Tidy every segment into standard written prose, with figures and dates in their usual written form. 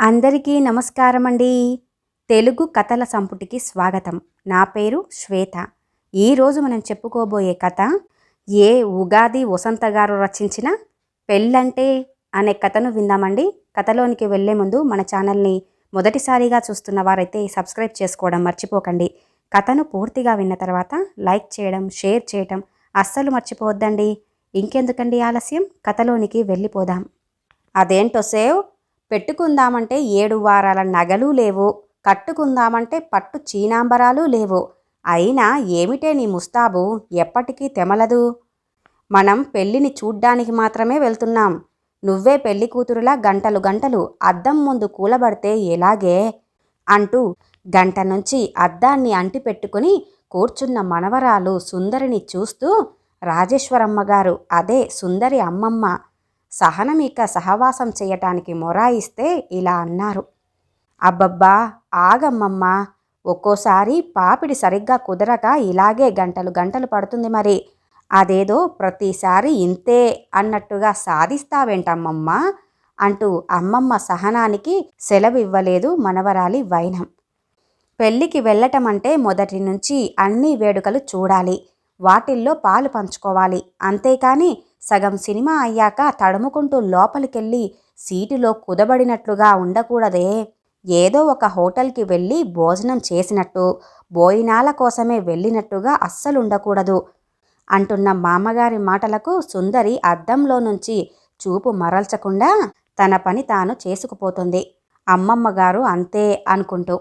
అందరికీ నమస్కారమండి. తెలుగు కథల సంపుటికి స్వాగతం. నా పేరు శ్వేత. ఈరోజు మనం చెప్పుకోబోయే కథ ఏ ఉగాది వసంత గారు రచించిన పెళ్ళంటే అనే కథను విందామండి. కథలోనికి వెళ్లే ముందు మన ఛానల్ని మొదటిసారిగా చూస్తున్న వారైతే సబ్స్క్రైబ్ చేసుకోవడం మర్చిపోకండి. కథను పూర్తిగా విన్న తర్వాత లైక్ చేయడం, షేర్ చేయడం అస్సలు మర్చిపోవద్దండి. ఇంకెందుకండి ఆలస్యం, కథలోనికి వెళ్ళిపోదాం. అదేంటో సేవ్, పెట్టుకుందామంటే 7 వారాల నగలు లేవు, కట్టుకుందామంటే పట్టు చీనాంబరాలు లేవు. అయినా ఏమిటే నీ ముస్తాబు, ఎప్పటికీ తెమలదు. మనం పెళ్ళిని చూడ్డానికి మాత్రమే వెళ్తున్నాం. నువ్వే పెళ్లి కూతురులా గంటలు గంటలు అద్దం ముందు కూలబడితే ఎలాగే అంటూ గంట నుంచి అద్దాన్ని అంటిపెట్టుకుని కూర్చున్న మనవరాలు సుందరిని చూస్తూ రాజేశ్వరమ్మగారు, అదే సుందరి అమ్మమ్మ, సహనమిక సహవాసం చేయటానికి మొరాయిస్తే ఇలా అన్నారు. అబ్బబ్బా ఆగమ్మమ్మ, ఒక్కోసారి పాపిడి సరిగ్గా కుదరక ఇలాగే గంటలు గంటలు పడుతుంది. మరి అదేదో ప్రతిసారి ఇంతే అన్నట్టుగా సాధిస్తావేంటమ్మమ్మ అంటూ అమ్మమ్మ సహనానికి సెలవివ్వలేదు మనవరాలి వైనం. పెళ్ళికి వెళ్ళటం అంటే మొదటి నుంచి అన్ని వేడుకలు చూడాలి, వాటిల్లో పాలు పంచుకోవాలి. అంతేకాని సగం సినిమా అయ్యాక తడుముకుంటూ లోపలికెళ్ళి సీటులో కుదబడినట్లుగా ఉండకూడదే. ఏదో ఒక హోటల్కి వెళ్ళి భోజనం చేసినట్టు, భోజనాల కోసమే వెళ్ళినట్టుగా అస్సలుండకూడదు అంటున్న మామగారి మాటలకు సుందరి అద్దంలో నుంచి చూపు మరల్చకుండా తన పని తాను చేసుకుపోతుంది. అమ్మమ్మగారు అంతే అనుకుంటూ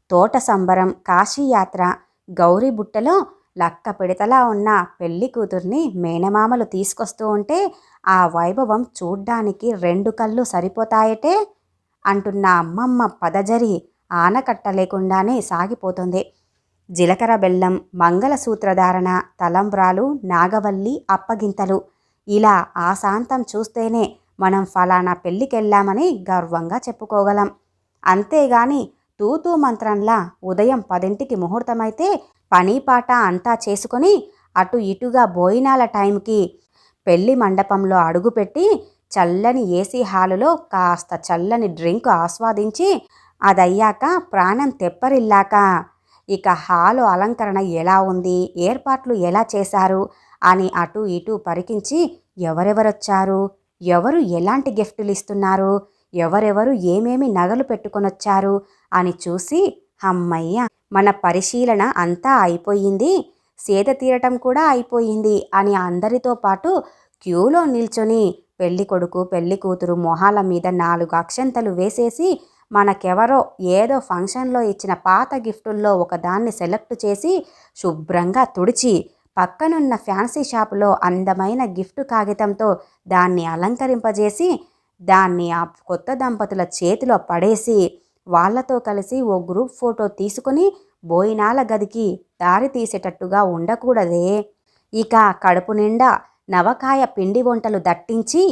తోట సంబరం, కాశీయాత్ర, గౌరీ బుట్టలో లక్క పిడతలా ఉన్న పెళ్లి కూతుర్ని మేనమామలు తీసుకొస్తూ ఉంటే ఆ వైభవం చూడ్డానికి 2 కళ్ళు సరిపోతాయటే అంటున్న అమ్మమ్మ పదజరి ఆనకట్ట లేకుండానే సాగిపోతుంది. జీలకర్ర బెల్లం, మంగళసూత్రధారణ, తలంబ్రాలు, నాగవల్లి, అప్పగింతలు, ఇలా ఆశాంతం చూస్తేనే మనం ఫలానా పెళ్ళికెళ్ళామని గర్వంగా చెప్పుకోగలం. అంతేగాని తూతూ మంత్రంలా ఉదయం 10ంటికి ముహూర్తమైతే పనీపాట అంతా చేసుకొని అటు ఇటుగా భోజనాల టైంకి పెళ్లి మండపంలో అడుగుపెట్టి చల్లని ఏసీ హాలులో కాస్త చల్లని డ్రింక్ ఆస్వాదించి అదయ్యాక ప్రాణం తెప్పరిల్లాక ఇక హాలు అలంకరణ ఎలా ఉంది, ఏర్పాట్లు ఎలా చేశారు అని అటు ఇటు పరికించి ఎవరెవరొచ్చారు, ఎవరు ఎలాంటి గిఫ్టులు ఇస్తున్నారు, ఎవరెవరు ఏమేమి నగలు పెట్టుకొనొచ్చారు అని చూసి అమ్మయ్య మన పరిశీలన అంతా అయిపోయింది, సేద తీరటం కూడా అయిపోయింది అని అందరితో పాటు క్యూలో నిల్చొని పెళ్లి కొడుకు పెళ్లి కూతురు మొహాల మీద 4 అక్షంతలు వేసేసి మనకెవరో ఏదో ఫంక్షన్లో ఇచ్చిన పాత గిఫ్టుల్లో ఒకదాన్ని సెలెక్ట్ చేసి శుభ్రంగా తుడిచి పక్కనున్న ఫ్యాన్సీ షాపులో అందమైన గిఫ్ట్ కాగితంతో దాన్ని అలంకరింపజేసి దాన్ని ఆ కొత్త దంపతుల చేతిలో పడేసి వాళ్లతో కలిసి ఓ గ్రూప్ ఫోటో తీసుకుని భోజనాల గదికి దారి తీసేటట్టుగా ఉండకూడదే. ఇక కడుపు నిండా నవకాయ పిండి వంటలు దట్టించి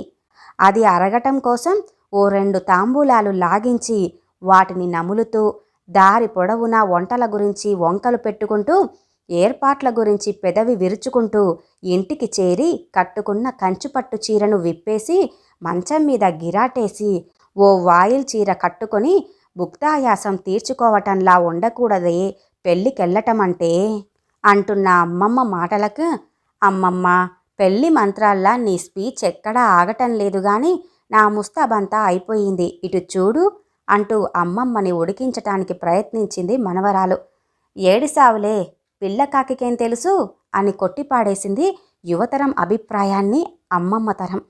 అది అరగటం కోసం ఓ 2 తాంబూలాలు లాగించి వాటిని నములుతూ దారి పొడవునా వంటల గురించి వంకలు పెట్టుకుంటూ ఏర్పాట్ల గురించి పెదవి విరుచుకుంటూ ఇంటికి చేరి కట్టుకున్న కంచుపట్టు చీరను విప్పేసి మంచం మీద గిరాటేసి ఓ వాయిల్ చీర కట్టుకొని భుక్తాయాసం తీర్చుకోవటంలా ఉండకూడదే పెళ్ళికెళ్ళటమంటే అంటున్న అమ్మమ్మ మాటలకు, అమ్మమ్మ పెళ్ళి మంత్రాల్లా నీ స్పీచ్ ఎక్కడా ఆగటం లేదు గాని నా ముస్తాబంతా అయిపోయింది, ఇటు చూడు అంటూ అమ్మమ్మని ఉడికించటానికి ప్రయత్నించింది మనవరాలు. ఏడిసావులే, పిల్లకాకికేం తెలుసు అని కొట్టిపాడేసింది యువతరం అభిప్రాయాన్ని అమ్మమ్మ తరం.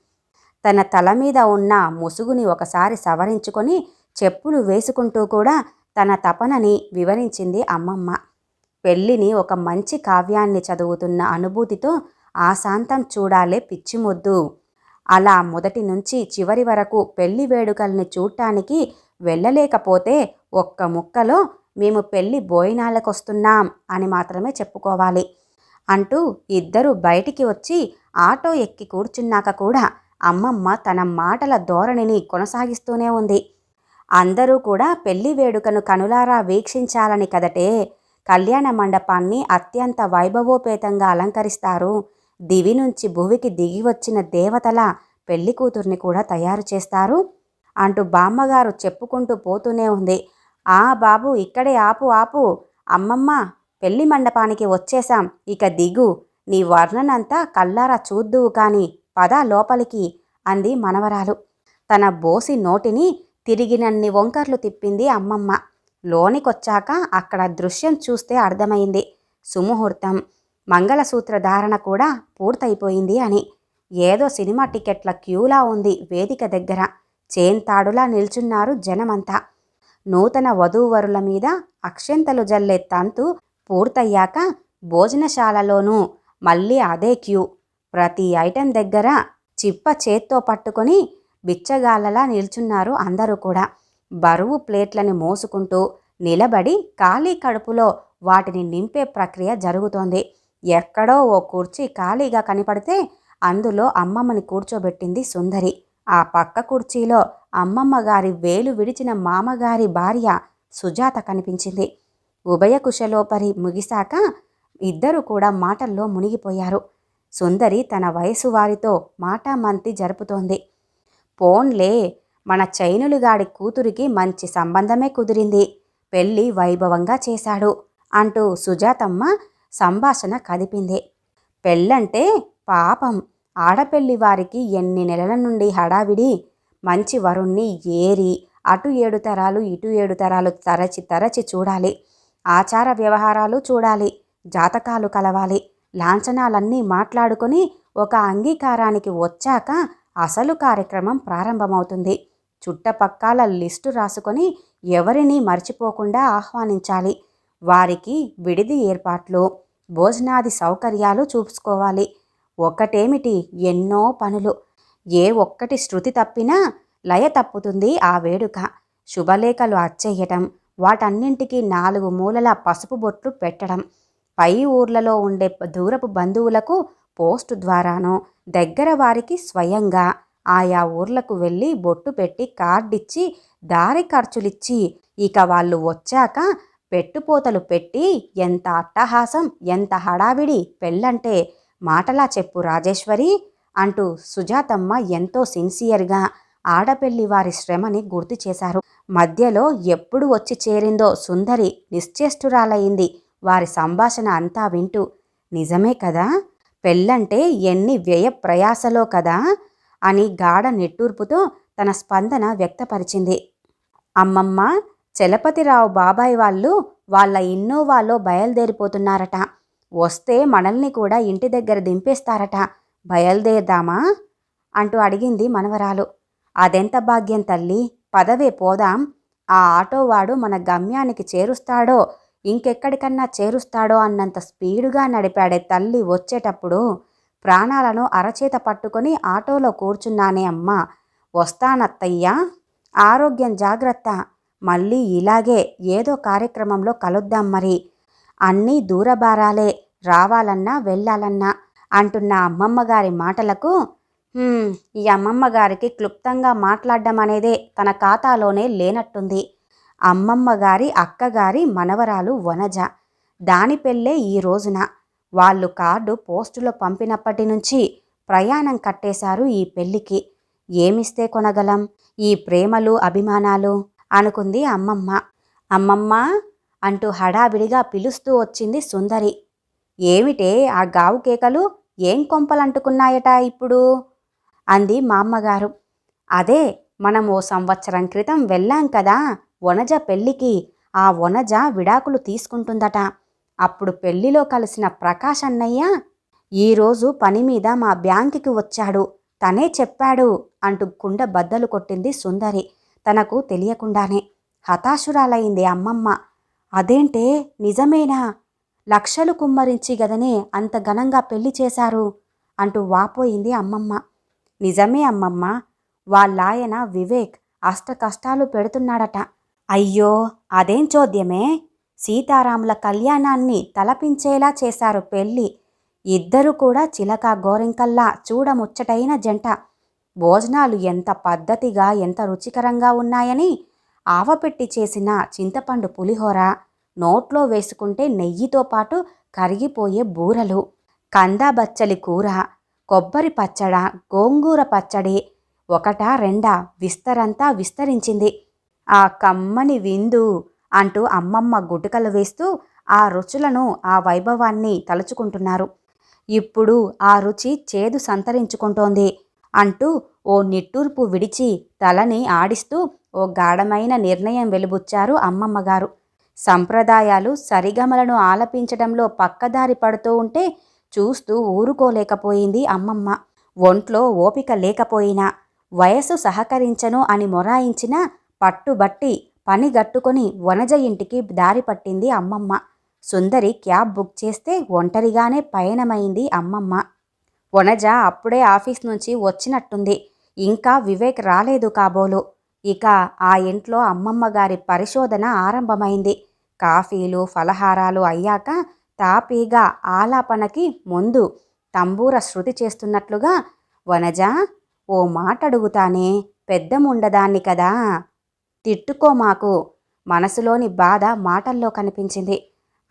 తన తల మీద ఉన్న ముసుగుని ఒకసారి సవరించుకొని చెప్పులు వేసుకుంటూ కూడా తన తపనని వివరించింది అమ్మమ్మ. పెళ్ళిని ఒక మంచి కావ్యాన్ని చదువుతున్న అనుభూతితో ఆశాంతం చూడాలే పిచ్చిమొద్దు. అలా మొదటి నుంచి చివరి వరకు పెళ్లి వేడుకల్ని చూడటానికి వెళ్ళలేకపోతే ఒక్క ముక్కలో మేము పెళ్లి భోజనాలకొస్తున్నాం అని మాత్రమే చెప్పుకోవాలి అంటూ ఇద్దరు బయటికి వచ్చి ఆటో ఎక్కి కూర్చున్నాక కూడా అమ్మమ్మ తన మాటల ధోరణిని కొనసాగిస్తూనే ఉంది. అందరూ కూడా పెళ్లి వేడుకను కనులారా వీక్షించాలని కదటే కళ్యాణ మండపాన్ని అత్యంత వైభవోపేతంగా అలంకరిస్తారు. దివి నుంచి భువికి దిగి వచ్చిన దేవతల పెళ్లి కూతుర్ని కూడా తయారు చేస్తారు. అంటూ బామ్మగారు చెప్పుకుంటూ పోతూనే ఉంది. ఆ బాబు, ఇక్కడే ఆపు ఆపు. అమ్మమ్మ, పెళ్లి మండపానికి వచ్చేశాం, ఇక దిగు. నీ వర్ణనంతా కల్లారా చూద్దువు కాని పద లోపలికి అంది మనవరాలు. తన బోసి నోటిని తిరిగినన్ని వంకర్లు తిప్పింది అమ్మమ్మ. లోనికొచ్చాక అక్కడ దృశ్యం చూస్తే అర్థమైంది. సుముహూర్తం, మంగళసూత్ర ధారణ కూడా పూర్తయిపోయింది అని. ఏదో సినిమా టికెట్ల క్యూలా ఉంది వేదిక దగ్గర. చేంతాడులా నిల్చున్నారు జనమంతా. నూతన వధూవరుల మీద అక్షంతలు జల్లే తంతు పూర్తయ్యాక భోజనశాలలోనూ మళ్ళీ అదే క్యూ. ప్రతి ఐటెం దగ్గర చిప్ప చేత్తో పట్టుకొని బిచ్చగాళ్ళలా నిల్చున్నారు అందరూ కూడా. బరువు ప్లేట్లని మోసుకుంటూ నిలబడి ఖాళీ కడుపులో వాటిని నింపే ప్రక్రియ జరుగుతోంది. ఎక్కడో ఓ కుర్చీ ఖాళీగా కనపడితే అందులో అమ్మమ్మని కూర్చోబెట్టింది సుందరి. ఆ పక్క కుర్చీలో అమ్మమ్మ గారి వేలు విడిచిన మామగారి భార్య సుజాత కనిపించింది. ఉభయ కుశలోపరి ముగిశాక ఇద్దరు కూడా మాటల్లో మునిగిపోయారు. సుందరి తన వయసు వారితో మాటామంతి జరుపుతోంది. పోన్లే, మన చైనులుగాడి కూతురికి మంచి సంబంధమే కుదిరింది, పెళ్ళి వైభవంగా చేశాడు అంటూ సుజాతమ్మ సంభాషణ కదిపింది. పెళ్ళంటే పాపం ఆడపెళ్లి వారికి ఎన్ని నెలల నుండి హడావిడి. మంచి వరుణ్ణి ఏరి అటు 7 తరాలు ఇటు 7 తరాలు తరచి తరచి చూడాలి. ఆచార వ్యవహారాలు చూడాలి, జాతకాలు కలవాలి, లాంఛనాలన్నీ మాట్లాడుకొని ఒక అంగీకారానికి వచ్చాక అసలు కార్యక్రమం ప్రారంభమవుతుంది. చుట్టపక్కల లిస్టు రాసుకొని ఎవరినీ మర్చిపోకుండా ఆహ్వానించాలి. వారికి విడిది ఏర్పాట్లు, భోజనాది సౌకర్యాలు చూసుకోవాలి. ఒకటేమిటి, ఎన్నో పనులు. ఏ ఒక్కటి శృతి తప్పినా లయ తప్పుతుంది ఆ వేడుక. శుభలేఖలు అచ్చేయటం, వాటన్నింటికీ 4 మూలల పసుపు బొట్లు పెట్టడం, పై ఊర్లలో ఉండే దూరపు బంధువులకు పోస్టు ద్వారానో దగ్గర వారికి స్వయంగా ఆయా ఊర్లకు వెళ్ళి బొట్టు పెట్టి కార్డిచ్చి దారి ఖర్చులిచ్చి ఇక వాళ్ళు వచ్చాక పెట్టుపోతలు పెట్టి ఎంత అట్టహాసం, ఎంత హడావిడి. పెళ్ళంటే మాటలా చెప్పు రాజేశ్వరి అంటూ సుజాతమ్మ ఎంతో సిన్సియర్గా ఆడపెళ్లి వారి శ్రమని గుర్తు చేశారు. మధ్యలో ఎప్పుడు వచ్చి చేరిందో సుందరి నిశ్చేష్టురాలయ్యింది వారి సంభాషణ అంతా వింటూ. నిజమే కదా, పెళ్ళంటే ఎన్ని వ్యయ ప్రయాసలో కదా అని గాఢ నిట్టూర్పుతో తన స్పందన వ్యక్తపరిచింది. అమ్మమ్మ, చలపతిరావు బాబాయ్ వాళ్ళు వాళ్ళ ఇన్నోవాలో బయలుదేరిపోతున్నారట. వస్తే మనల్ని కూడా ఇంటి దగ్గర దింపేస్తారట. బయలుదేరదామా అంటూ అడిగింది మనవరాలు. అదెంత భాగ్యం తల్లి, పదవే పోదాం. ఆ ఆటోవాడు మన గమ్యానికి చేరుస్తాడో ఇంకెక్కడికన్నా చేరుస్తాడో అన్నంత స్పీడుగా నడిపాడే తల్లి. వచ్చేటప్పుడు ప్రాణాలను అరచేత పట్టుకొని ఆటోలో కూర్చున్నానే అమ్మా. వస్తానత్తయ్యా, ఆరోగ్యం జాగ్రత్త. మళ్ళీ ఇలాగే ఏదో కార్యక్రమంలో కలుద్దాం మరి. అన్నీ దూరబారాలే, రావాలన్నా వెళ్ళాలన్నా అంటున్న అమ్మమ్మగారి మాటలకు ఈ అమ్మమ్మగారికి క్లుప్తంగా మాట్లాడడం అనేదే తన ఖాతాలోనే లేనట్టుంది. అమ్మమ్మగారి అక్కగారి మనవరాలు వనజ, దాని పెళ్ళే ఈ రోజున. వాళ్ళు కార్డు పోస్టులో పంపినప్పటి నుంచి ప్రయాణం కట్టేశారు ఈ పెళ్ళికి. ఏమిస్తే కొనగలం ఈ ప్రేమలు అభిమానాలు అనుకుంది అమ్మమ్మ. అమ్మమ్మ అంటూ హడావిడిగా పిలుస్తూ వచ్చింది సుందరి. ఏమిటే ఆ గావు కేకలు, ఏం కొంపలంటుకున్నాయట ఇప్పుడు అంది మా అమ్మగారు. అదే, మనం ఓ సంవత్సరం క్రితం వెళ్ళాం కదా వనజ పెళ్ళికి. ఆ వనజ విడాకులు తీసుకుంటుందట. అప్పుడు పెళ్లిలో కలిసిన ప్రకాష్ అన్నయ్య ఈరోజు పని మీద మా బ్యాంకుకి వచ్చాడు, తనే చెప్పాడు అంటూ కుండ బద్దలు కొట్టింది సుందరి తనకు తెలియకుండానే. హతాశురాలైంది అమ్మమ్మ. అదేంటే, నిజమేనా? లక్షలు కుమ్మరించి గదనే అంత ఘనంగా పెళ్లి చేశారు అంటూ వాపోయింది అమ్మమ్మ. నిజమే అమ్మమ్మ, వాళ్ళాయన వివేక్ అష్ట కష్టాలు పెడుతున్నాడట. అయ్యో, అదేం చోద్యమే. సీతారాముల కళ్యాణాన్ని తలపించేలా చేశారు పెళ్ళి. ఇద్దరు కూడా చిలక గోరింకల్లా చూడముచ్చటైన జంట. భోజనాలు ఎంత పద్ధతిగా, ఎంత రుచికరంగా ఉన్నాయని ఆవపెట్టి చేసిన చింతపండు పులిహోర, నోట్లో వేసుకుంటే నెయ్యితో పాటు కరిగిపోయే బూరలు, కందా బచ్చలి కూర, కొబ్బరి పచ్చడ, గోంగూర పచ్చడి, ఒకటా రెండా విస్తరంతా విస్తరించింది. ఆ కమ్మని విందు అంటూ అమ్మమ్మ గుటకలు వేస్తూ ఆ రుచులను, ఆ వైభవాన్ని తలుచుకుంటున్నారు. ఇప్పుడు ఆ రుచి చేదు సంతరించుకుంటోంది అంటూ ఓ నిట్టూర్పు విడిచి తలని ఆడిస్తూ ఓ గాఢమైన నిర్ణయం వెలుబుచ్చారు అమ్మమ్మగారు. సంప్రదాయాలు సరిగమలను ఆలపించడంలో పక్కదారి పడుతూ ఉంటే చూస్తూ ఊరుకోలేకపోయింది అమ్మమ్మ. ఒంట్లో ఓపిక లేకపోయినా, వయసు సహకరించను అని మొరాయించినా పట్టుబట్టి పనిగట్టుకొని వనజ ఇంటికి దారి పట్టింది అమ్మమ్మ. సుందరి క్యాబ్ బుక్ చేస్తే ఒంటరిగానే పయనమైంది అమ్మమ్మ. వనజ అప్పుడే ఆఫీస్ నుంచి వచ్చినట్టుంది. ఇంకా వివేక్ రాలేదు కాబోలు. ఇక ఆ ఇంట్లో అమ్మమ్మగారి పరిశోధన ఆరంభమైంది. కాఫీలు ఫలహారాలు అయ్యాక తాపీగా ఆలాపనకి ముందు తంబూర శృతి చేస్తున్నట్లుగా, వనజ, ఓ మాట అడుగుతానే, పెద్దముండదాన్ని కదా, తిట్టుకో మాకు. మనసులోని బాధ మాటల్లో కనిపించింది.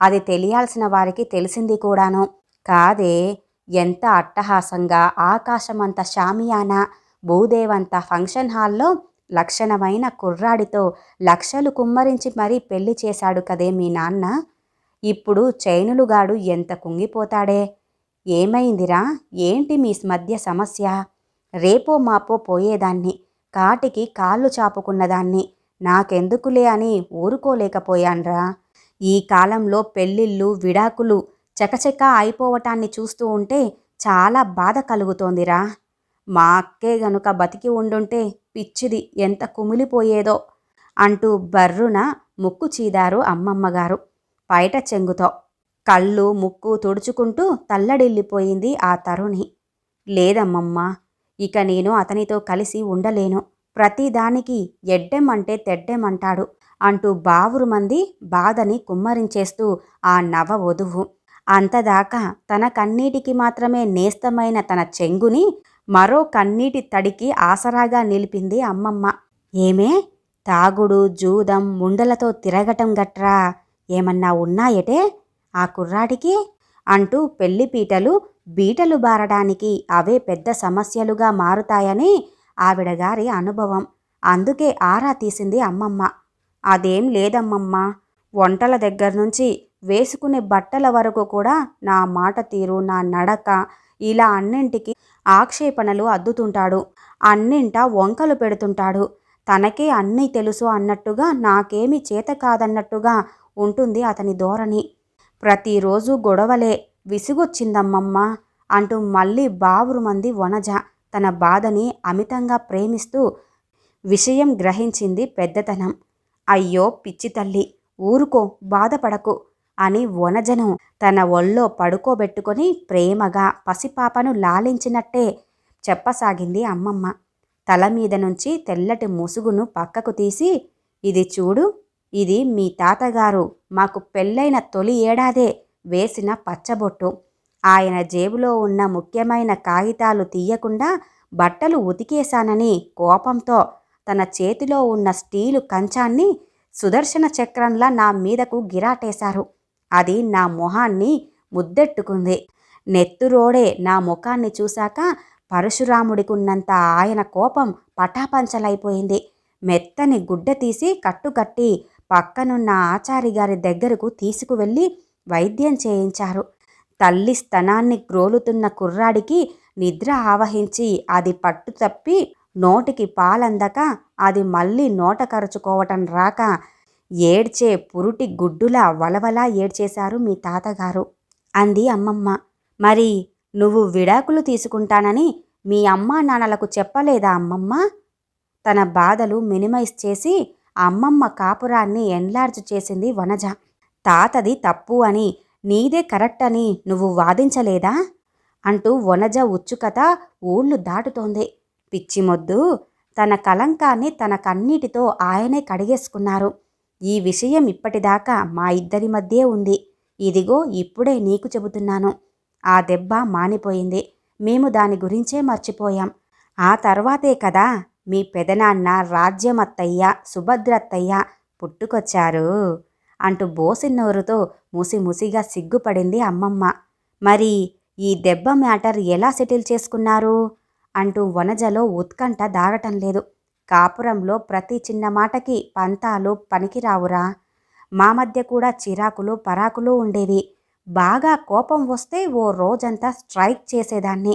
అది తెలియాల్సిన వారికి తెలిసింది కూడాను. కాదే, ఎంత అట్టహాసంగా ఆకాశమంత షామియానా, భూదేవంత ఫంక్షన్ హాల్లో లక్షణమైన కుర్రాడితో లక్షలు కుమ్మరించి మరీ పెళ్లి చేశాడు కదే మీ నాన్న. ఇప్పుడు చైనులుగాడు ఎంత కుంగిపోతాడే. ఏమైందిరా, ఏంటి మీ మధ్య సమస్య? రేపో మాపో పోయేదాన్ని, కాటికి కాళ్ళు చాపుకున్నదాన్ని, నాకెందుకులే అని ఊరుకోలేకపోయాన్రా. ఈ కాలంలో పెళ్ళిళ్ళు విడాకులు చకచకా అయిపోవటాన్ని చూస్తూ ఉంటే చాలా బాధ కలుగుతోందిరా. మా అక్కే గనుక బతికి ఉండుంటే పిచ్చిది ఎంత కుమిలిపోయేదో అంటూ బర్రున ముక్కు చీదారు అమ్మమ్మగారు పైట చెంగుతో. కళ్ళు ముక్కు తుడుచుకుంటూ తల్లడిల్లిపోయింది ఆ తరుణి. లేదమ్మమ్మ, ఇక నేను అతనితో కలిసి ఉండలేను. ప్రతిదానికి ఎడ్డెమంటే తెడ్డెమంటాడు అంటూ బావురుమంది బాధని కుమ్మరించేస్తూ ఆ నవ వధువు. అంతదాకా తన కన్నీటికి మాత్రమే నేస్తమైన తన చెంగుని మరో కన్నీటి తడికి ఆసరాగా నిలిపింది అమ్మమ్మ. ఏమే, తాగుడు జూదం ముండలతో తిరగటం గట్రా ఏమన్నా ఉన్నాయటే ఆ కుర్రాడికి అంటూ పెళ్లిపీటలు బీటలు బారడానికి అవే పెద్ద సమస్యలుగా మారుతాయని ఆవిడగారి అనుభవం. అందుకే ఆరా తీసింది అమ్మమ్మ. అదేం లేదమ్మమ్మ, వంటల దగ్గర్నుంచి వేసుకునే బట్టల వరకు కూడా నా మాట తీరు, నా నడక, ఇలా అన్నింటికి ఆక్షేపణలు అద్దుతుంటాడు. అన్నింటా వంకలు పెడుతుంటాడు. తనకే అన్నీ తెలుసు అన్నట్టుగా, నాకేమీ చేత కాదన్నట్టుగా ఉంటుంది అతని ధోరణి. ప్రతిరోజు గొడవలే, విసుగొచ్చిందమ్మమ్మ అంటూ మళ్ళీ బావురుమంది వనజ తన బాధని అమితంగా ప్రేమిస్తూ. విషయం గ్రహించింది పెద్దతనం. అయ్యో పిచ్చి తల్లి, ఊరుకో, బాధపడకు అని వనజను తన ఒళ్ళో పడుకోబెట్టుకొని ప్రేమగా పసిపాపను లాలించినట్టే చెప్పసాగింది అమ్మమ్మ. తల మీద నుంచి తెల్లటి ముసుగును పక్కకు తీసి, ఇది చూడు, ఇది మీ తాతగారు మాకు పెళ్ళైన తొలి ఏడాదే వేసిన పచ్చబొట్టు. ఆయన జేబులో ఉన్న ముఖ్యమైన కాగితాలు తీయకుండా బట్టలు ఉతికేశానని కోపంతో తన చేతిలో ఉన్న స్టీలు కంచాన్ని సుదర్శన చక్రంలా నా మీదకు గిరాటేశారు. అది నా మొహాన్ని ముద్దెట్టుకుంది. నెత్తురోడే నా ముఖాన్ని చూశాక పరశురాముడికున్నంత ఆయన కోపం పటాపంచలైపోయింది. మెత్తని గుడ్డ తీసి కట్టుకట్టి పక్కనున్న ఆచారిగారి దగ్గరకు తీసుకువెళ్ళి వైద్యం చేయించారు. తల్లి స్తనాన్ని గ్రోలుతున్న కుర్రాడికి నిద్ర ఆవహించి అది పట్టు తప్పి నోటికి పాలందక అది మళ్ళీ నోట కరుచుకోవటం రాక ఏడ్చే పురుటి గుడ్డులా వలవలా ఏడ్చేశారు మీ తాతగారు అంది అమ్మమ్మ. మరి నువ్వు విడాకులు తీసుకుంటానని మీ అమ్మా నాన్నలకు చెప్పలేదా అమ్మమ్మ? తన బాధలు మినిమైజ్ చేసి అమ్మమ్మ కాపురాన్ని ఎన్లార్జ్ చేసింది వనజ. తాతది తప్పు అని, నీదే కరెక్ట్ అని నువ్వు వాదించలేదా అంటూ వనజ ఉత్సుకత ఊళ్ళు దాటుతోంది. పిచ్చిమొద్దు, తన కలంకాన్ని తన కన్నీటితో ఆయనే కడిగేసుకున్నారు. ఈ విషయం ఇప్పటిదాకా మా ఇద్దరి మధ్యే ఉంది. ఇదిగో ఇప్పుడే నీకు చెబుతున్నాను. ఆ దెబ్బ మానిపోయింది. మేము దాని గురించే మర్చిపోయాం. ఆ తర్వాతే కదా మీ పెదనాన్న రాజ్యమత్తయ్య సుభద్రత్తయ్య పుట్టుకొచ్చారు అంటూ బోసిన్నోరుతో ముసిముసిగా సిగ్గుపడింది అమ్మమ్మ. మరి ఈ దెబ్బ మ్యాటర్ ఎలా సెటిల్ చేసుకున్నారు అంటూ వనజలో ఉత్కంఠ దాగటం లేదు. కాపురంలో ప్రతి చిన్న మాటకి పంతాలు పనికిరావురా. మా మధ్య కూడా చిరాకులు పరాకులు ఉండేవి. బాగా కోపం వస్తే ఓ రోజంతా స్ట్రైక్ చేసేదాన్ని.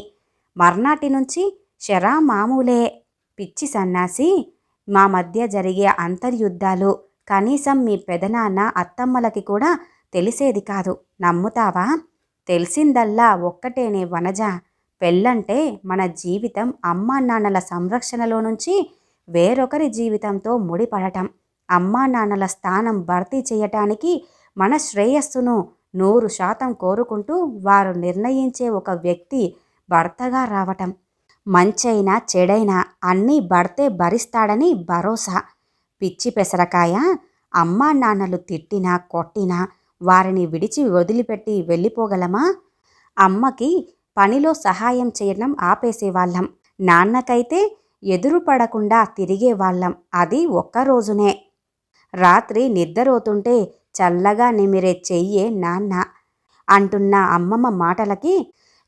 మర్నాటి నుంచి షరా మామూలే. పిచ్చి సన్నాసి. మా మధ్య జరిగే అంతర్యుద్ధాలు కనీసం మీ పెదనాన్న అత్తమ్మలకి కూడా తెలిసేది కాదు. నమ్ముతావా? తెలిసిందల్లా ఒక్కటేనే వనజ. పెళ్ళంటే మన జీవితం అమ్మా నాన్నల సంరక్షణలో నుంచి వేరొకరి జీవితంతో ముడిపడటం. అమ్మా నాన్నల స్థానం భర్తీ చేయటానికి మన శ్రేయస్సును 100% కోరుకుంటూ వారు నిర్ణయించే ఒక వ్యక్తి భర్తగా రావటం. మంచైనా చెడైనా అన్నీ భర్తే భరిస్తాడని భరోసా. పిచ్చి పెసరకాయ. అమ్మా నాన్నలు తిట్టినా కొట్టినా వారిని విడిచి వదిలిపెట్టి వెళ్ళిపోగలమా? అమ్మకి పనిలో సహాయం చేయడం ఆపేసేవాళ్ళం. నాన్నకైతే ఎదురుపడకుండా తిరిగేవాళ్ళం. అది ఒక్కరోజునే. రాత్రి నిద్రపోతుంటే చల్లగా నిమిరే చెయ్యే నాన్న అంటున్న అమ్మమ్మ మాటలకి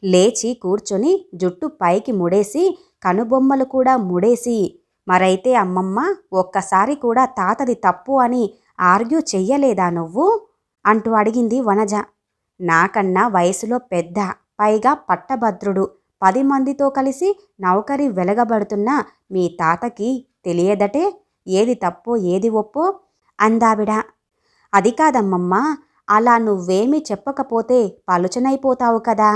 లేచి కూర్చొని జుట్టు పైకి ముడేసి కనుబొమ్మలు కూడా ముడేసి, మరైతే అమ్మమ్మ ఒక్కసారి కూడా తాతది తప్పు అని ఆర్గ్యూ చెయ్యలేదా నువ్వు అంటూ అడిగింది వనజ. నాకన్నా వయసులో పెద్ద, పైగా పట్టభద్రుడు, 10 మందితో కలిసి నౌకరి వెలగబడుతున్న మీ తాతకి తెలియదటే ఏది తప్పో ఏది ఒప్పో అందావిడ. అది కాదమ్మమ్మ, అలా నువ్వేమీ చెప్పకపోతే పలుచనైపోతావు కదా.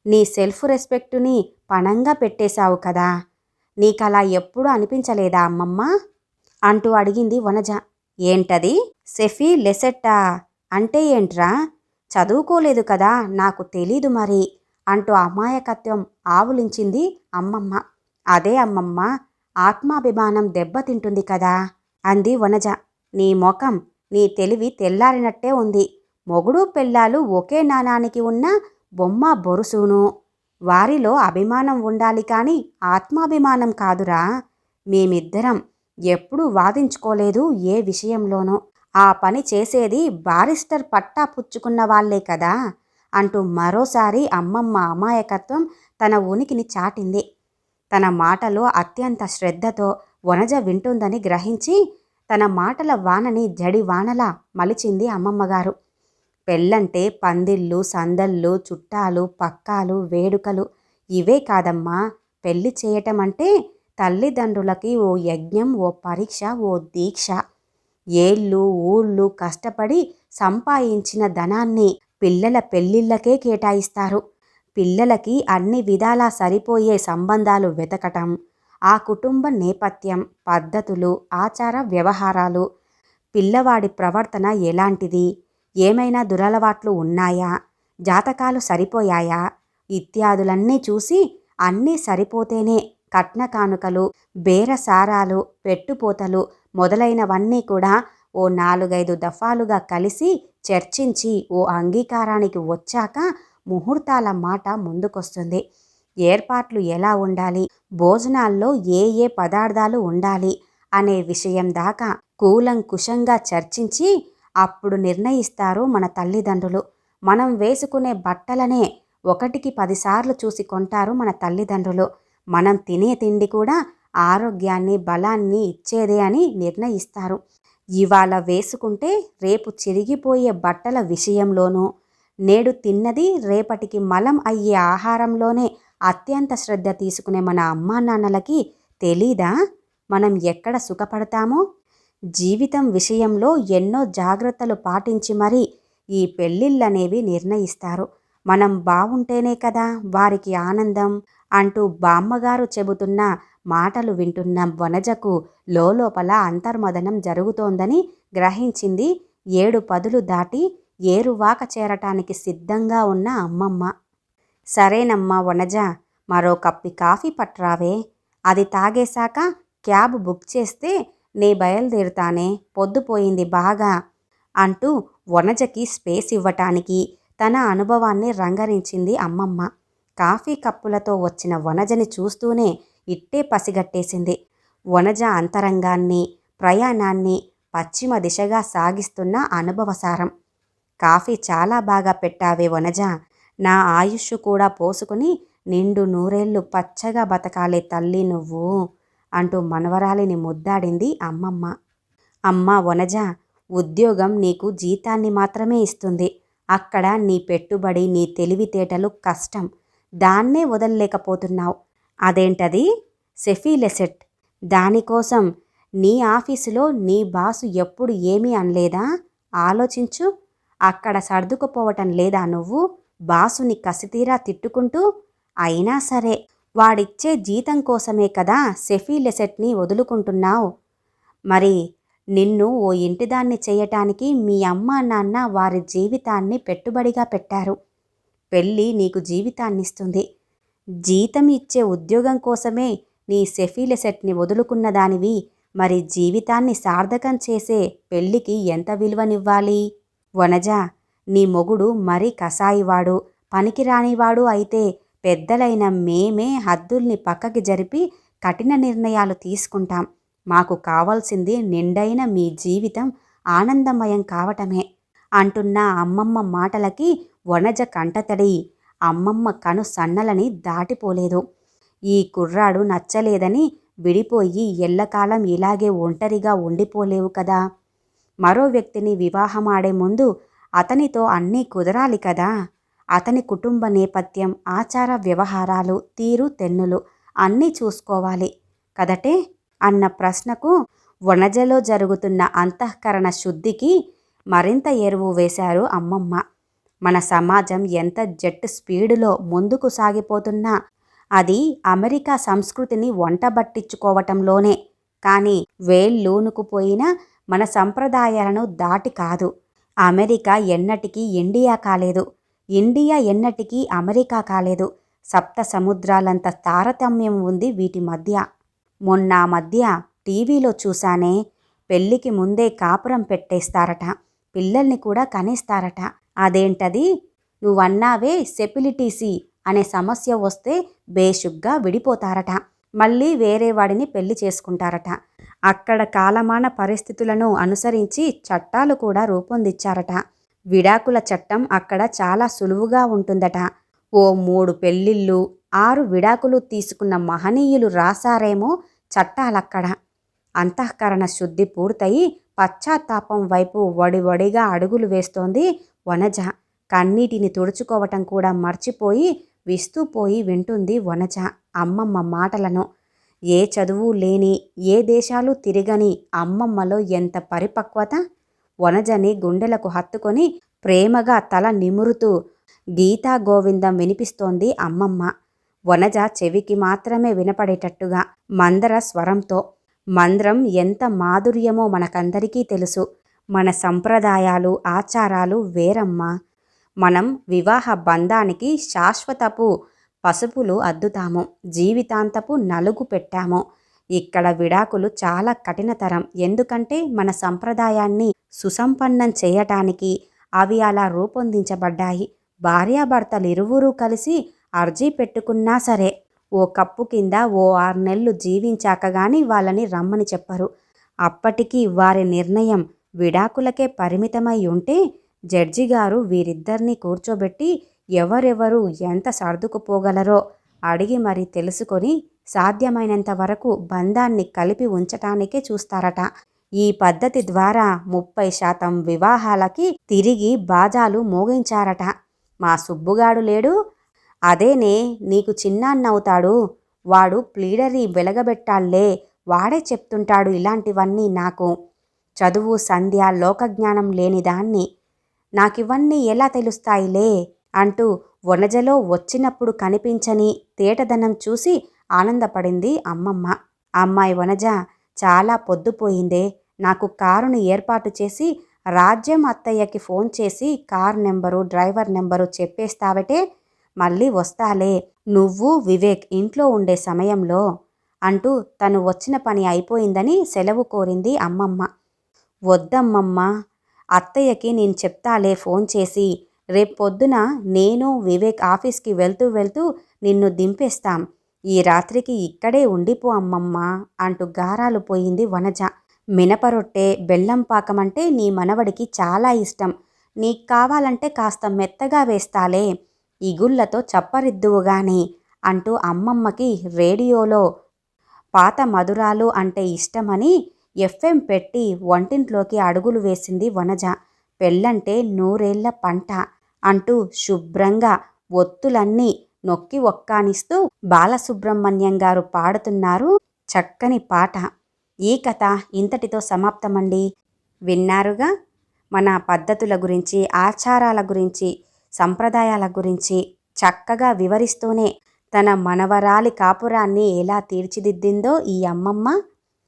నీ సెల్ఫ్ రెస్పెక్టుని పణంగా పెట్టేశావు కదా. నీకలా ఎప్పుడూ అనిపించలేదా అమ్మమ్మ అంటూ అడిగింది వనజ. ఏంటది? సెఫీ లెసెట్టా అంటే ఏంట్రా? చదువుకోలేదు కదా, నాకు తెలీదు మరి అంటూ అమాయకత్వం ఆవులించింది అమ్మమ్మ. అదే అమ్మమ్మ, ఆత్మాభిమానం దెబ్బతింటుంది కదా అంది వనజ. నీ ముఖం, నీ తెలివి తెల్లారినట్టే ఉంది. మొగుడు పెళ్ళాలు ఒకే నాణానికి ఉన్న బొమ్మ బొరుసును. వారిలో అభిమానం ఉండాలి కానీ ఆత్మాభిమానం కాదురా. మేమిద్దరం ఎప్పుడూ వాదించుకోలేదు ఏ విషయంలోనూ. ఆ పని చేసేది బారిస్టర్ పట్టా పుచ్చుకున్న వాళ్లే కదా అంటూ మరోసారి అమ్మమ్మ అమాయకత్వం తన ఉనికిని చాటింది. తన మాటలో అత్యంత శ్రద్ధతో వనజ వింటుందని గ్రహించి తన మాటల వానని జడి వానలా మలిచింది అమ్మమ్మగారు. పెళ్ళంటే పందిళ్ళు, సందళ్ళు, చుట్టాలు, పక్కాలు, వేడుకలు ఇవే కాదమ్మా. పెళ్ళి చేయటం అంటే తల్లిదండ్రులకి ఓ యజ్ఞం, ఓ పరీక్ష, ఓ దీక్ష. ఏళ్ళు ఊళ్ళు కష్టపడి సంపాదించిన ధనాన్ని పిల్లల పెళ్ళిళ్ళకే కేటాయిస్తారు. పిల్లలకి అన్ని విధాలా సరిపోయే సంబంధాలు వెతకటం, ఆ కుటుంబ నేపథ్యం, పద్ధతులు, ఆచార వ్యవహారాలు, పిల్లవాడి ప్రవర్తన ఎలాంటిది, ఏమైనా దురలవాట్లు ఉన్నాయా, జాతకాలు సరిపోయాయా ఇత్యాదులన్నీ చూసి అన్నీ సరిపోతేనే కట్న కానుకలు, బేరసారాలు, పెట్టుపోతలు మొదలైనవన్నీ కూడా ఓ 4-5 దఫాలుగా కలిసి చర్చించి ఓ అంగీకారానికి వచ్చాక ముహూర్తాల మాట ముందుకొస్తుంది. ఏర్పాట్లు ఎలా ఉండాలి, భోజనాల్లో ఏ ఏ పదార్థాలు ఉండాలి అనే విషయం దాకా కూలంకుషంగా చర్చించి అప్పుడు నిర్ణయిస్తారు మన తల్లిదండ్రులు. మనం వేసుకునే బట్టలనే 1కి 10 సార్లు చూసి కొంటారు మన తల్లిదండ్రులు. మనం తినే తిండి కూడా ఆరోగ్యాన్ని బలాన్ని ఇచ్చేదే అని నిర్ణయిస్తారు. ఇవాళ వేసుకుంటే రేపు చిరిగిపోయే బట్టల విషయంలోనూ, నేడు తిన్నది రేపటికి మలం అయ్యే ఆహారంలోనే అత్యంత శ్రద్ధ తీసుకునే మన అమ్మా నాన్నలకి తెలీదా మనం ఎక్కడ సుఖపడతామో? జీవితం విషయంలో ఎన్నో జాగ్రత్తలు పాటించి మరీ ఈ పెళ్ళిళ్ళనేవి నిర్ణయిస్తారు. మనం బావుంటేనే కదా వారికి ఆనందం అంటూ బామ్మగారు చెబుతున్న మాటలు వింటున్న వనజకు లోలోపల అంతర్మదనం జరుగుతోందని గ్రహించింది. 7 పదులు దాటి ఏరువాక చేరటానికి సిద్ధంగా ఉన్న అమ్మమ్మ. సరేనమ్మా వనజ, మరో కప్పి కాఫీ పట్రావే. అది తాగేశాక క్యాబ్ బుక్ చేస్తే నే బయలుదేరుతానే, పొద్దుపోయింది బాగా అంటూ వనజకి స్పేస్ ఇవ్వటానికి తన అనుభవాన్ని రంగరించింది అమ్మమ్మ. కాఫీ కప్పులతో వచ్చిన వనజని చూస్తూనే ఇట్టే పసిగట్టేసింది. వనజ అంతరంగాన్ని, ప్రయాణాన్ని పశ్చిమ దిశగా సాగిస్తున్న అనుభవసారం. కాఫీ చాలా బాగా పెట్టావే వనజ. నా ఆయుష్ కూడా పోసుకుని నిండు నూరేళ్లు పచ్చగా బతకాలే తల్లి నువ్వు అంటూ మనవరాలిని ముద్దాడింది అమ్మమ్మ. అమ్మా వనజ, ఉద్యోగం నీకు జీతాన్ని మాత్రమే ఇస్తుంది. అక్కడ నీ పెట్టుబడి, నీ తెలివితేటలు కష్టం. దాన్నే వదలలేకపోతున్నావు. అదేంటది? సెఫీలెసెట్. దానికోసం నీ ఆఫీసులో నీ బాసు ఎప్పుడు ఏమీ అనలేదా? ఆలోచించు. అక్కడ సర్దుకుపోవటం లేదా నువ్వు? బాసుని కసితీరా తిట్టుకుంటూ. అయినా సరే వాడిచ్చే జీతం కోసమే కదా సెఫీలెసెట్ని వదులుకుంటున్నావు. మరి నిన్ను ఓ ఇంటిదాన్ని చేయటానికి మీ అమ్మ నాన్న వారి జీవితాన్ని పెట్టుబడిగా పెట్టారు. పెళ్ళి నీకు జీవితాన్నిస్తుంది. జీతం ఇచ్చే ఉద్యోగం కోసమే నీ సెఫీలెసెట్ని వదులుకున్న దానివి. మరి జీవితాన్ని సార్థకం చేసే పెళ్ళికి ఎంత విలువనివ్వాలి? వనజ, నీ మొగుడు మరీ కసాయివాడు, పనికిరానివాడు అయితే పెద్దలైన మేమే హద్దుల్ని పక్కకి జరిపి కఠిన నిర్ణయాలు తీసుకుంటాం. మాకు కావాల్సింది నిండైన మీ జీవితం ఆనందమయం కావటమే అంటున్న అమ్మమ్మ మాటలకి వనజ కంటతడి అమ్మమ్మ కను సన్నలని దాటిపోలేదు. ఈ కుర్రాడు నచ్చలేదని విడిపోయి ఎల్లకాలం ఇలాగే ఒంటరిగా ఉండిపోలేవు కదా. మరో వ్యక్తిని వివాహమాడే ముందు అతనితో అన్నీ కుదరాలి కదా. అతని కుటుంబ నేపథ్యం, ఆచార వ్యవహారాలు, తీరు తెన్నులు అన్నీ చూసుకోవాలి కదటే అన్న ప్రశ్నకు వనజలో జరుగుతున్న అంతఃకరణ శుద్ధికి మరింత ఎరువు వేశారు అమ్మమ్మ. మన సమాజం ఎంత జెట్ స్పీడులో ముందుకు సాగిపోతున్నా అది అమెరికా సంస్కృతిని వంటబట్టించుకోవటంలోనే కానీ వేళ్ళూనుకుపోయిన మన సంప్రదాయాలను దాటి కాదు. అమెరికా ఎన్నటికీ ఇండియా కాలేదు. ఇండియా ఎన్నటికీ అమెరికా కాలేదు. సప్త సముద్రాలంత తారతమ్యం ఉంది వీటి మధ్య. మొన్న మధ్య టీవీలో చూశానే, పెళ్ళికి ముందే కాపురం పెట్టేస్తారట, పిల్లల్ని కూడా కనేస్తారట. అదేంటది? నువ్వన్నావే సెపిలిటీసీ అనే సమస్య వస్తే బేషుగ్గా విడిపోతారట. మళ్ళీ వేరే వాడిని పెళ్లి చేసుకుంటారట. అక్కడ కాలమాన పరిస్థితులను అనుసరించి చట్టాలు కూడా రూపొందించారట. విడాకుల చట్టం అక్కడ చాలా సులువుగా ఉంటుందట. ఓ 3 పెళ్ళిళ్ళు 6 విడాకులు తీసుకున్న మహనీయులు రాశారేమో చట్టాలక్కడ. అంతఃకరణ శుద్ధి పూర్తయి పశ్చాత్తాపం వైపు వడివడిగా అడుగులు వేస్తోంది వనజ. కన్నీటిని తుడుచుకోవటం కూడా మర్చిపోయి విస్తూపోయి వింటుంది వనజ అమ్మమ్మ మాటలను. ఏ చదువు లేని, ఏ దేశాలు తిరగని అమ్మమ్మలో ఎంత పరిపక్వత! వనజని గుండెలకు హత్తుకొని ప్రేమగా తల నిమురుతూ గీతా గోవిందం వినిపిస్తోంది అమ్మమ్మ. వనజ చెవికి మాత్రమే వినపడేటట్టుగా మందర స్వరంతో. మంద్రం ఎంత మాధుర్యమో మనకందరికీ తెలుసు. మన సంప్రదాయాలు, ఆచారాలు వేరమ్మా. మనం వివాహ బంధానికి శాశ్వతపు పసుపులు అద్దుతాము, జీవితాంతపు నలుగు పెట్టాము. ఇక్కడ విడాకులు చాలా కఠినతరం. ఎందుకంటే మన సంప్రదాయాన్ని సుసంపన్నం చేయటానికి అవి అలా రూపొందించబడ్డాయి. భార్యాభర్తలిరువురూ కలిసి అర్జీ పెట్టుకున్నా సరే ఓ కప్పు కింద ఓ 6 నెలలు జీవించాక గాని వాళ్ళని రమ్మని చెప్పరు. అప్పటికి వారి నిర్ణయం విడాకులకే పరిమితమై ఉంటే జడ్జి గారు వీరిద్దరినీ కూర్చోబెట్టి ఎవరెవరు ఎంత సర్దుకుపోగలరో అడిగి మరీ తెలుసుకొని సాధ్యమైనంత వరకు బంధాన్ని కలిపి ఉంచటానికే చూస్తారట. ఈ పద్ధతి ద్వారా 30% వివాహాలకి తిరిగి బాజాలు మోగించారట. మా సుబ్బుగాడు లేడు, అదేనే నీకు చిన్నాన్నవుతాడు. వాడు ప్లీడరీ వెలగబెట్టాళ్లే, వాడే చెప్తుంటాడు ఇలాంటివన్నీ నాకు. చదువు సంధ్య లోకజ్ఞానం లేనిదాన్ని, నాకివన్నీ ఎలా తెలుస్తాయిలే అంటూ వనజలో వచ్చినప్పుడు కనిపించని తేటదనం చూసి ఆనందపడింది అమ్మమ్మ. అమ్మాయి వనజ, చాలా పొద్దుపోయిందే. నాకు కారుని ఏర్పాటు చేసి రాజ్యం అత్తయ్యకి ఫోన్ చేసి కార్ నెంబరు, డ్రైవర్ నెంబరు చెప్పేస్తావటే. మళ్ళీ వస్తాలే, నువ్వు వివేక్ ఇంట్లో ఉండే సమయంలో అంటూ తను వచ్చిన పని అయిపోయిందని సెలవు కోరింది అమ్మమ్మ. వద్దమ్మమ్మ, అత్తయ్యకి నేను చెప్తాలే ఫోన్ చేసి. రేపొద్దున నేను వివేక్ ఆఫీస్కి వెళ్తూ నిన్ను దింపేస్తాం. ఈ రాత్రికి ఇక్కడే ఉండిపో అమ్మమ్మ అంటూ గారాలు పోయింది వనజ. మినపరొట్టె, బెల్లం పాకమంటే నీ మనవడికి చాలా ఇష్టం. నీకు కావాలంటే కాస్త మెత్తగా వేస్తాలే, ఇగుళ్లతో చప్పరిద్దువుగాని అంటూ అమ్మమ్మకి రేడియోలో పాత మధురాలు అంటే ఇష్టమని ఎఫ్ఎం పెట్టి వంటింట్లోకి అడుగులు వేసింది వనజ. పెళ్ళంటే నూరేళ్ల పంట అంటూ శుభ్రంగా ఒత్తులన్నీ నొక్కి ఒక్కానిస్తూ బాలసుబ్రహ్మణ్యం గారు పాడుతున్నారు చక్కని పాట. ఈ కథ ఇంతటితో సమాప్తమండి. విన్నారుగా మన పద్ధతుల గురించి, ఆచారాల గురించి, సంప్రదాయాల గురించి చక్కగా వివరిస్తూనే తన మనవరాలి కాపురాన్ని ఎలా తీర్చిదిద్దిందో ఈ అమ్మమ్మ.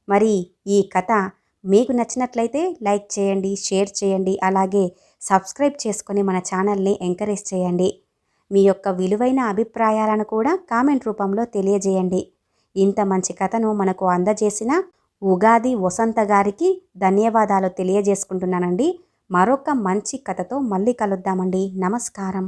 మరి ఈ కథ మీకు నచ్చినట్లయితే లైక్ చేయండి, షేర్ చేయండి, అలాగే సబ్స్క్రైబ్ చేసుకొని మన ఛానల్ని ఎంకరేజ్ చేయండి. మీ యొక్క విలువైన అభిప్రాయాలను కూడా కామెంట్ రూపంలో తెలియజేయండి. ఇంత మంచి కథను మనకు అందజేసిన ఉగాది వసంత గారికి ధన్యవాదాలు తెలియజేసుకుంటున్నానండి. మరొక మంచి కథతో మళ్ళీ కలుద్దామండి. నమస్కారం.